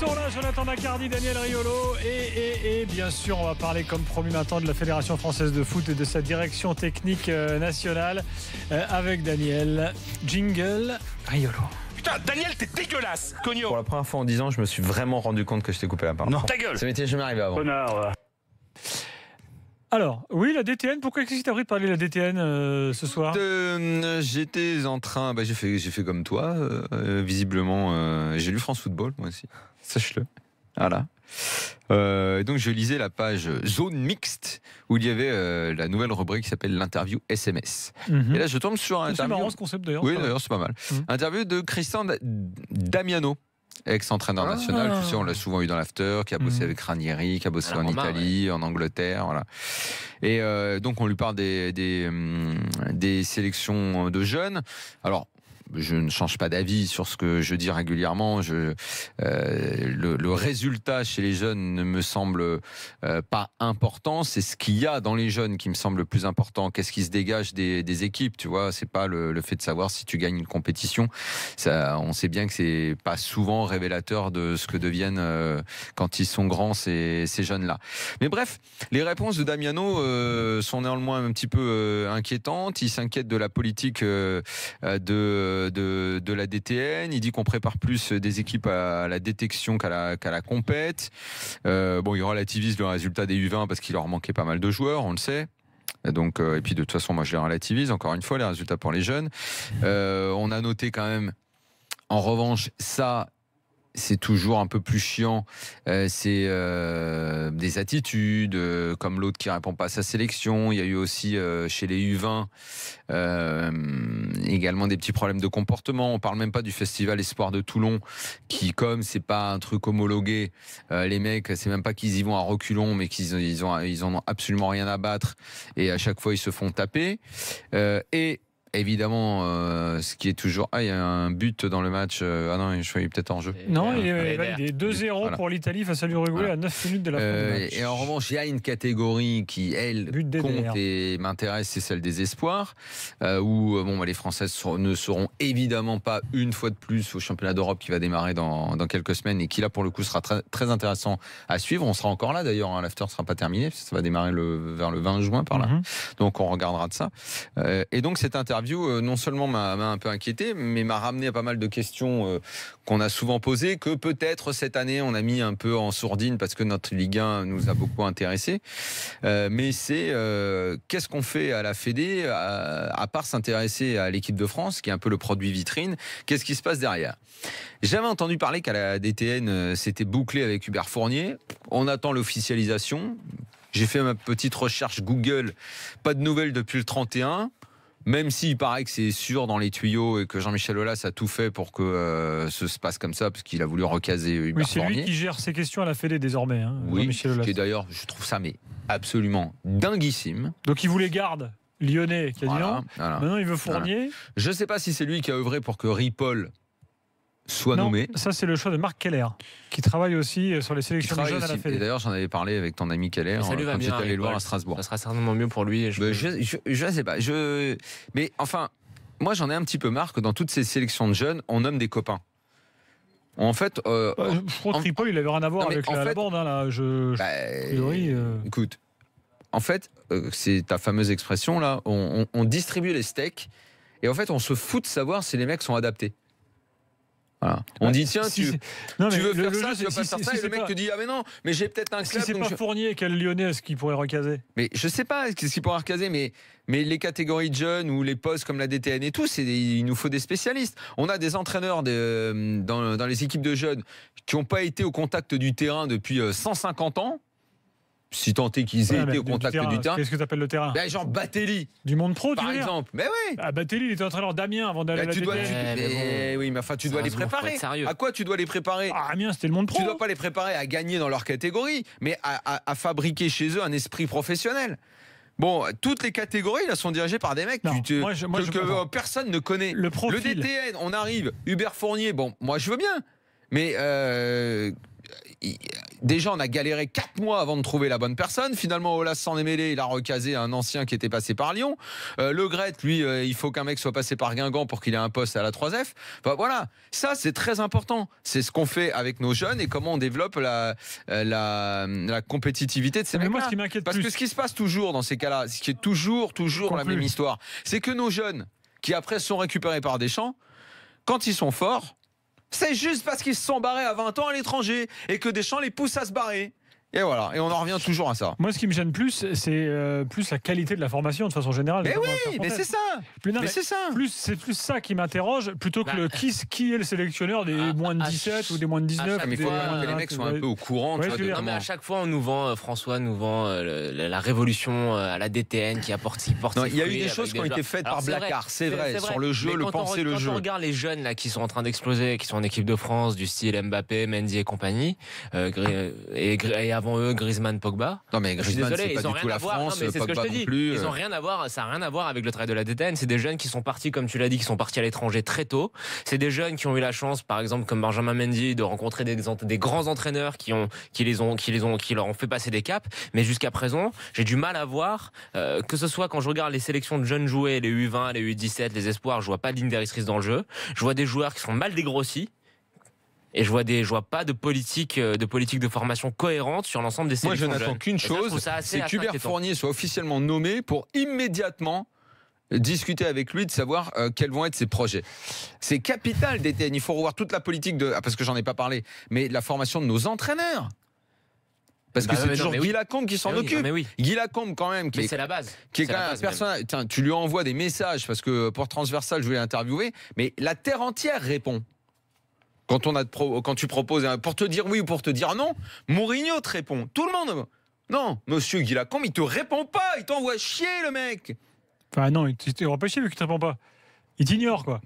sont là, Jonathan Dacardi, Daniel Riolo et bien sûr on va parler comme promis maintenant de la Fédération Française de Foot et de sa direction technique nationale avec Daniel. Jingle Riolo. Putain, Daniel, t'es dégueulasse, cogno. Pour la première fois en 10 ans, je me suis vraiment rendu compte que je t'ai coupé la parole. Non, ta gueule. Ça m'était jamais arrivé avant. Connard. Alors, oui, la DTN, pourquoi est-ce que tu as pris de parler de la DTN ce soir ? J'étais en train, j'ai fait comme toi, visiblement, j'ai lu France Football, moi aussi, sache-le. Voilà. Donc je lisais la page Zone Mixte où il y avait la nouvelle rubrique qui s'appelle l'interview SMS. Et là je tombe sur un interview. C'est marrant ce concept d'ailleurs. Oui, d'ailleurs c'est pas mal. Interview de Christian Damiano, ex-entraîneur national, tu sais, on l'a souvent eu dans l'after, qui a bossé avec Ranieri, qui a bossé en Italie, en Angleterre, voilà. Et donc on lui parle des sélections de jeunes. Alors, je ne change pas d'avis sur ce que je dis régulièrement. Le résultat chez les jeunes ne me semble pas important. C'est ce qu'il y a dans les jeunes qui me semble le plus important. Qu'est-ce qui se dégage des équipes, tu vois ? C'est pas le fait de savoir si tu gagnes une compétition. Ça, on sait bien que c'est pas souvent révélateur de ce que deviennent quand ils sont grands ces jeunes-là. Mais bref, les réponses de Damiano sont néanmoins un petit peu inquiétantes. Il s'inquiète de la politique de la DTN. Il dit qu'on prépare plus des équipes à la détection qu'à la compète. Il relativise le résultat des U20 parce qu'il leur manquait pas mal de joueurs, on le sait. Donc, et puis de toute façon, moi je les relativise encore une fois, les résultats pour les jeunes. On a noté quand même, en revanche, ça, c'est toujours un peu plus chiant. C'est des attitudes, comme l'autre qui répond pas à sa sélection. Il y a eu aussi chez les U20 également des petits problèmes de comportement. On parle même pas du festival Espoir de Toulon, qui, comme c'est pas un truc homologué, les mecs, c'est même pas qu'ils y vont à reculons, mais qu'ils en ont absolument rien à battre. Et à chaque fois, ils se font taper. Et évidemment, ce qui est toujours... il y a un but dans le match. Non, je suis peut-être en jeu. Non, il est validé. 2-0 voilà. pour l'Italie face à l'Uruguay à 9 minutes de la fin du match. Et en revanche, il y a une catégorie qui, elle, compte et m'intéresse, c'est celle des espoirs, où les Françaises ne seront évidemment pas une fois de plus au championnat d'Europe qui va démarrer dans quelques semaines et qui, là, pour le coup, sera très, très intéressant à suivre. On sera encore là, d'ailleurs. L'after ne sera pas terminé, parce que ça va démarrer vers le 20 juin, par là. Donc, on regardera de ça. Et donc, cette interview non seulement m'a un peu inquiété, mais m'a ramené à pas mal de questions qu'on a souvent posées, que peut-être cette année on a mis un peu en sourdine parce que notre Ligue 1 nous a beaucoup intéressés. Mais c'est qu'est-ce qu'on fait à la Fédé à part s'intéresser à l'équipe de France, qui est un peu le produit vitrine. Qu'est-ce qui se passe derrière ? J'avais entendu parler qu'à la DTN c'était bouclé avec Hubert Fournier. On attend l'officialisation. J'ai fait ma petite recherche Google, pas de nouvelles depuis le 31. Même s'il paraît que c'est sûr dans les tuyaux et que Jean-Michel Aulas a tout fait pour que ce se passe comme ça, parce qu'il a voulu recaser Hubert Fournier. Oui, c'est lui qui gère ces questions à la Fédé désormais. Oui, Jean-Michel Aulas. qui est d'ailleurs, je trouve ça absolument dinguissime. Donc il voulait garde lyonnais qui a dit non. Maintenant il veut Fournier. Voilà. Je ne sais pas si c'est lui qui a œuvré pour que Ripoll soit nommé. Ça c'est le choix de Marc Keller, qui travaille aussi sur les sélections de jeunes à la Fédé. Et d'ailleurs j'en avais parlé avec ton ami Keller quand j'étais allé le voir à Strasbourg. Ça sera certainement mieux pour lui. Je ne sais pas. Mais enfin, moi j'en ai un petit peu marre que dans toutes ces sélections de jeunes, on nomme des copains. En fait, je crois que Ripoll il avait rien à voir avec la bande. Écoute, en fait, c'est ta fameuse expression là. On distribue les steaks et en fait on se fout de savoir si les mecs sont adaptés. Voilà. On dit tiens, tu veux faire ça, tu veux pas faire ça, et le mec te dit ah mais non, mais j'ai peut-être un club. Si c'est pas Fournier, quel Lyonnais est-ce qu'il pourrait recaser ? Mais je sais pas ce qu'il pourrait recaser, mais les catégories de jeunes ou les postes comme la DTN et tout, il nous faut des spécialistes. On a des entraîneurs dans les équipes de jeunes qui n'ont pas été au contact du terrain depuis 150 ans. Si tant est qu'ils aient été au contact du terrain. Qu'est-ce que tu appelles le terrain ? Genre Batelli. Du monde pro, par exemple. Mais oui. Batelli, il était entraîneur d'Amiens avant d'aller à la DTN. Oui, mais enfin, tu dois les préparer. À quoi tu dois les préparer ? Amiens, c'était le monde pro. Tu dois pas les préparer à gagner dans leur catégorie, mais à fabriquer chez eux un esprit professionnel. Bon, toutes les catégories là sont dirigées par des mecs que personne ne connaît. Le DTN, on arrive. Hubert Fournier, bon, moi je veux bien, mais Déjà, on a galéré 4 mois avant de trouver la bonne personne. Finalement, Olas s'en est mêlé. Il a recasé un ancien qui était passé par Lyon. Le Gret, lui, il faut qu'un mec soit passé par Guingamp pour qu'il ait un poste à la 3F. Enfin, voilà, ça, c'est très important. C'est ce qu'on fait avec nos jeunes et comment on développe la compétitivité de ces mecs-là. Moi, ce qui m'inquiète Parce que ce qui se passe toujours dans ces cas-là, ce qui est toujours la même histoire, c'est que nos jeunes, qui après sont récupérés par Deschamps, quand ils sont forts, c'est juste parce qu'ils se sont barrés à 20 ans à l'étranger et que Deschamps les pousse à se barrer. Et voilà, et on en revient toujours à ça. Moi, ce qui me gêne plus, c'est plus la qualité de la formation de façon générale. Mais oui, mais c'est ça. C'est ça. C'est plus ça qui m'interroge plutôt que qui est le sélectionneur des moins de 17 ou des moins de 19. Mais il faut que les mecs soient un peu au courant. Non, mais à chaque fois, on nous vend, François nous vend la révolution à la DTN qui apporte. Il y a eu des choses qui ont été faites par Blacard, c'est vrai, sur le jeu, le penser, le jeu. Quand on regarde les jeunes là qui sont en train d'exploser, qui sont en équipe de France, du style Mbappé, Mendy et compagnie, et avant eux Griezmann, Pogba. Non mais Griezmann, c'est pas du tout la France, Pogba non plus. Ils ont rien à voir, ça n'a rien à voir avec le travail de la DTN. C'est des jeunes qui sont partis, comme tu l'as dit, qui sont partis à l'étranger très tôt. C'est des jeunes qui ont eu la chance, par exemple comme Benjamin Mendy, de rencontrer des grands entraîneurs qui leur ont fait passer des caps. Mais jusqu'à présent, j'ai du mal à voir que ce soit quand je regarde les sélections de jeunes jouer, les U20, les U17, les espoirs, je vois pas de ligne directrice dans le jeu. Je vois des joueurs qui sont mal dégrossis. Et je vois pas de politique de formation cohérente sur l'ensemble des sélections. Moi, je n'attends qu'une chose, c'est qu'Hubert Fournier soit officiellement nommé pour immédiatement discuter avec lui de savoir quels vont être ses projets. C'est capital DTN. Il faut revoir toute la politique parce que j'en ai pas parlé, mais la formation de nos entraîneurs. Parce que c'est toujours Guy Lacombe qui s'en occupe. Guy Lacombe, quand même, c'est la base. Qui est quand même un personnage. Tiens, tu lui envoies des messages parce que pour Transversal, je voulais l'interviewer, mais la terre entière répond. Quand tu proposes pour te dire oui ou pour te dire non, Mourinho te répond. Tout le monde. Non, monsieur Guy Lacombe, il te répond pas. Il t'envoie chier, le mec. Enfin, non, il t'envoie pas chier vu qu'il te répond pas. Il t'ignore, quoi.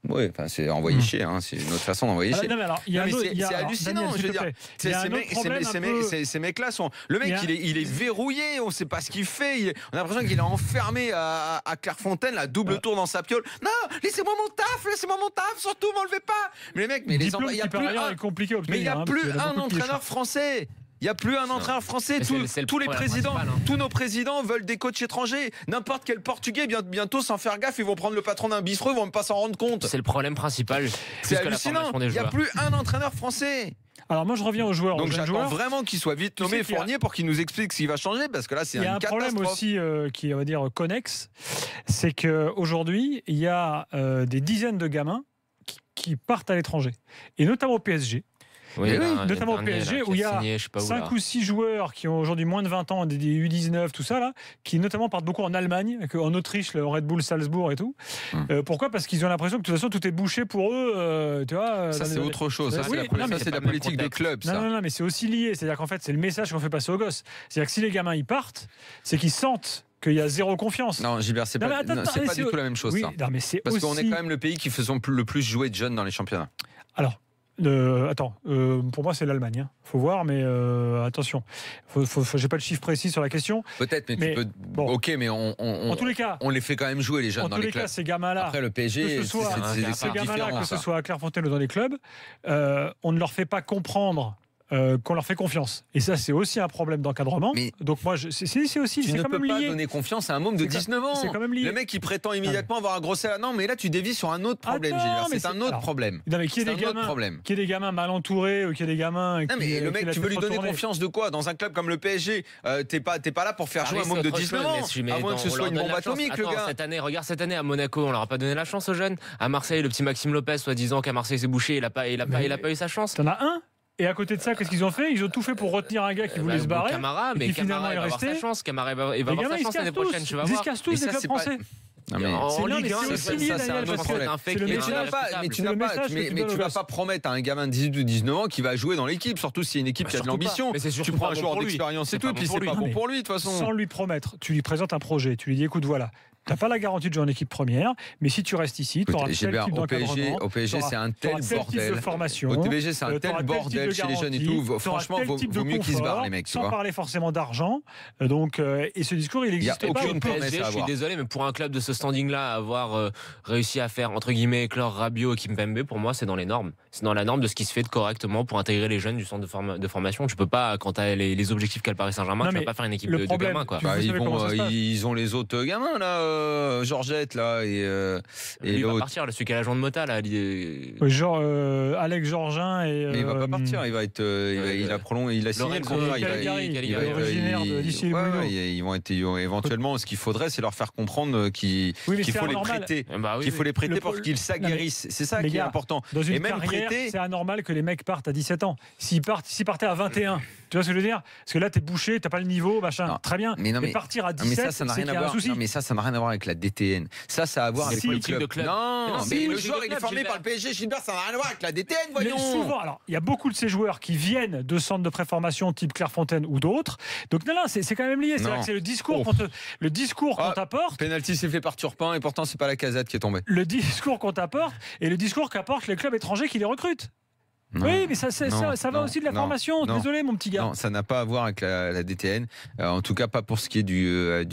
Oui, enfin, c'est envoyer chier, hein. C'est une autre façon d'envoyer chier. Non, mais alors, c'est hallucinant, Daniel, je veux dire. Ces mecs-là sont. Le mec, il est verrouillé, on ne sait pas ce qu'il fait. On a l'impression qu'il est enfermé à Clairefontaine, la double tour dans sa piole. Non, laissez-moi mon taf, surtout, m'enlevez pas. Mais les mecs, il n'y a plus un entraîneur français. Il n'y a plus un entraîneur français. Tous les présidents, tous nos présidents veulent des coachs étrangers. N'importe quel Portugais, bientôt, sans faire gaffe, ils vont prendre le patron d'un bistrot, ils vont même pas s'en rendre compte. C'est le problème principal. C'est hallucinant. Il n'y a plus un entraîneur français. Alors moi je reviens aux joueurs. Donc j'attends vraiment qu'il soit vite nommé Fournier pour qu'il nous explique ce qui va changer, parce que là c'est une catastrophe. Il y a un problème aussi qui est, on va dire, connexe, c'est qu'aujourd'hui il y a des dizaines de gamins qui partent à l'étranger, et notamment au PSG. Notamment au PSG où il y a 5 ou 6 joueurs qui ont aujourd'hui moins de 20 ans, des U19, tout ça là, qui notamment partent beaucoup en Allemagne, en Autriche, le Red Bull Salzbourg et tout. Pourquoi ? Parce qu'ils ont l'impression que de toute façon tout est bouché pour eux. Tu vois, ça c'est autre chose. C'est la politique des clubs. Non, mais c'est aussi lié. C'est-à-dire qu'en fait c'est le message qu'on fait passer aux gosses. C'est-à-dire que si les gamins ils partent, c'est qu'ils sentent qu'il y a zéro confiance. Non, Gilbert, c'est pas du tout la même chose. Ça. Non, mais c'est parce aussi... qu'on est quand même le pays qui faisons le plus jouer de jeunes dans les championnats. Alors. Pour moi c'est l'Allemagne. Hein. Faut voir, mais attention. J'ai pas le chiffre précis sur la question. Peut-être, mais tu peux. Bon. Ok, mais en tous les cas, on les fait quand même jouer les jeunes dans les clubs. En tous les cas, ces gamins-là. Après le PSG, ces gamins-là, que ce soit à Clairefontaine ou dans les clubs, on ne leur fait pas comprendre. Qu'on leur fait confiance. Et ça, c'est aussi un problème d'encadrement. Mais donc moi, c'est aussi. Tu ne peux pas donner confiance à un môme de 19 ans. C'est quand même lié. Le mec qui prétend immédiatement avoir un gros salaire. Non, mais là, tu dévies sur un autre problème. C'est un autre problème. Non, mais qu'il y ait des gamins mal entourés ou qu'il y ait des gamins. Non, mais le mec, tu veux lui donner confiance de quoi ? Dans un club comme le PSG, t'es pas là pour faire jouer un môme de 19 ans. À moins que ce soit une bombe atomique, le gars. Regarde cette année à Monaco, on leur a pas donné la chance aux jeunes. À Marseille, le petit Maxime Lopez, soi-disant qu'à Marseille c'est bouché, il a pas eu sa chance. T'en as un. Et à côté de ça, qu'est-ce qu'ils ont fait ? Ils ont tout fait pour retenir un gars qui voulait se barrer. Camara, mais Camara, il va avoir sa chance. Camara, il va avoir sa chance l'année prochaine, tu vas voir. Ils se cassent tous, les clubs français. Non mais en Ligue 1, c'est un autre problème. Mais tu vas pas promettre à un gamin de 18 ou 19 ans qui va jouer dans l'équipe, surtout s'il y a une équipe qui a de l'ambition. Tu prends un joueur d'expérience et tout, et puis c'est pas bon pour lui de toute façon. Sans lui promettre, tu lui présentes un projet, tu lui dis écoute voilà, n'as pas la garantie de jouer en équipe première, mais si tu restes ici, tu auras tel Gilbert, type d'encadrement. au PSG, c'est un tel bordel. De formation, Au PSG, c'est un tel bordel chez les jeunes et tout. Franchement, vaut mieux qu'ils se barrent, les mecs. Sans parler forcément d'argent. Donc, et ce discours, il n'existe pas. aucune promesse PSG, à je suis avoir. désolé, mais pour un club de ce standing-là, avoir réussi à faire, entre guillemets, éclore Rabiot et Kimpembe, pour moi, c'est dans les normes. C'est dans la norme de ce qui se fait correctement pour intégrer les jeunes du centre de formation. Tu peux pas, quand tu as les objectifs qu'a le Paris Saint-Germain, tu vas pas faire une équipe de gamins, quoi. Ils ont les autres gamins, là, Georgette, là, et il va l'autre. partir, celui qui a l'agent de Mota, là. Genre Alex Georgin et. Mais il va pas partir, il va être, il a prolongé, il a signé le contrat. Il va originaire d'ici les Moulineaux. Ils vont être éventuellement. Ce qu'il faudrait, c'est leur faire comprendre qu'il faut les prêter, qu'il faut les prêter pour qu'ils s'aguerrissent. C'est ça qui est important. Dans une et même carrière, prêter. c'est anormal que les mecs partent à 17 ans. S'ils partaient à 21, tu vois ce que je veux dire? Parce que là, t'es bouché, t'as pas le niveau, machin. Non. Très bien. Mais partir à 17, ça n'a c'est rien qu'il y a un souci. Non, mais ça n'a rien à voir avec la DTN. Ça a à voir avec le club. Non, mais le joueur, il est formé par le PSG. Gilbert, ça n'a rien à voir avec la DTN, voyons. Mais souvent, alors, il y a beaucoup de ces joueurs qui viennent de centres de préformation type Clairefontaine ou d'autres. Donc, non, c'est quand même lié. C'est le discours qu'on t'apporte. Penalty sifflé par Turpin et pourtant, c'est pas la Casette qui est tombée. Le discours qu'on t'apporte et le discours qu'apportent les clubs étrangers qui les recrutent. Non, oui, mais ça va aussi de la formation. Désolé, mon petit gars. Non, ça n'a pas à voir avec la DTN. En tout cas, pas pour ce qui est du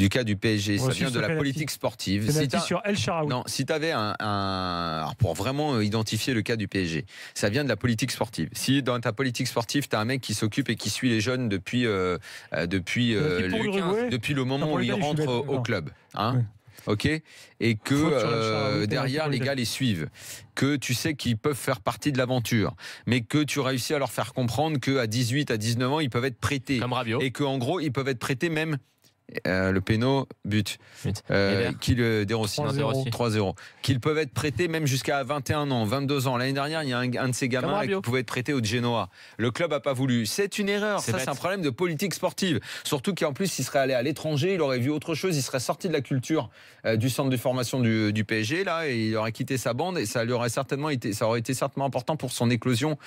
cas du PSG. Ça vient de la politique sportive. Sur El Shaarawy. Non, si tu avais alors pour vraiment identifier le cas du PSG, ça vient de la politique sportive. Si dans ta politique sportive, tu as un mec qui s'occuppe et qui suit les jeunes depuis le moment où ils rentrent au club. Hein, oui. Ok, et que derrière les gars les suivent, que tu sais qu'ils peuvent faire partie de l'aventure, mais que tu réussis à leur faire comprendre qu'à 18, à 19 ans, ils peuvent être prêtés. Comme Rabiot. Et qu'en gros, ils peuvent être prêtés même. Le péno, but. Qui le Derossi 3-0. Qu'ils peuvent être prêtés même jusqu'à 21 ans, 22 ans. L'année dernière, il y a un de ces gamins qui pouvait être prêté au Genoa. Le club n'a pas voulu. C'est une erreur. Ça, c'est un problème de politique sportive. Surtout qu'en plus, il serait allé à l'étranger, il aurait vu autre chose, il serait sorti de la culture du centre de formation du PSG, là, et il aurait quitté sa bande, et ça aurait été certainement important pour son éclosion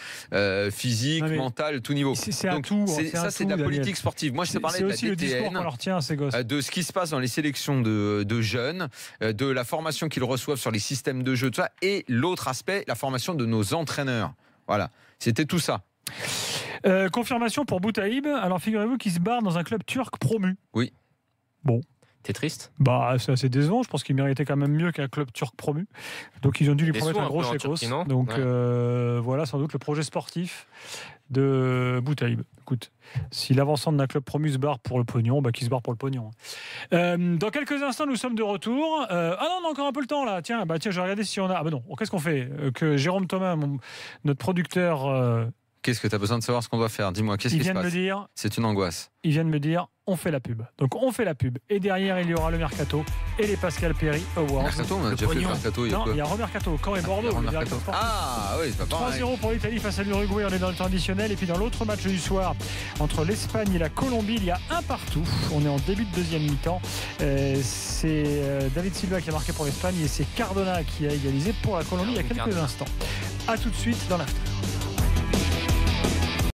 physique, mentale, tout niveau. C'est de la politique sportive. Moi, je te parlais de la DTN. De ce qui se passe dans les sélections de jeunes, de la formation qu'ils reçoivent sur les systèmes de jeu, tout ça, et l'autre aspect, la formation de nos entraîneurs. Voilà, c'était tout ça. Confirmation pour Boutaïb. Alors figurez-vous qu'il se barre dans un club turc promu. Oui. Bon. T'es triste? Bah, c'est assez décevant. Je pense qu'il méritait quand même mieux qu'un club turc promu. Donc ils ont dû lui promettre un gros chécos. Donc voilà, sans doute le projet sportif de Boutaïb. Écoute, si l'avancement d'un club promu se barre pour le pognon, qu'il se barre pour le pognon. Dans quelques instants, nous sommes de retour. On a encore un peu le temps là. Tiens, je vais regarder si on a. Ah non. Qu'est-ce qu'on fait? Que Jérôme Thomas, notre producteur. Qu'est-ce que tu as besoin de savoir ce qu'on doit faire? Dis-moi, qu'est-ce qui se passe? C'est une angoisse. Il vient de me dire, on fait la pub. Donc on fait la pub. Et derrière, il y aura le Mercato et les Pascal Perry Awards. Mercato, on a déjà fait le Mercato. Il y a Romercato, Caen et Bordeaux. Ah oui, c'est pas pareil. 3-0 pour l'Italie face à l'Uruguay, on est dans le temps additionnel. Et puis dans l'autre match du soir, entre l'Espagne et la Colombie, il y a un partout. On est en début de deuxième mi-temps. C'est David Silva qui a marqué pour l'Espagne et c'est Cardona qui a égalisé pour la Colombie il y a quelques instants. A tout de suite dans l'after.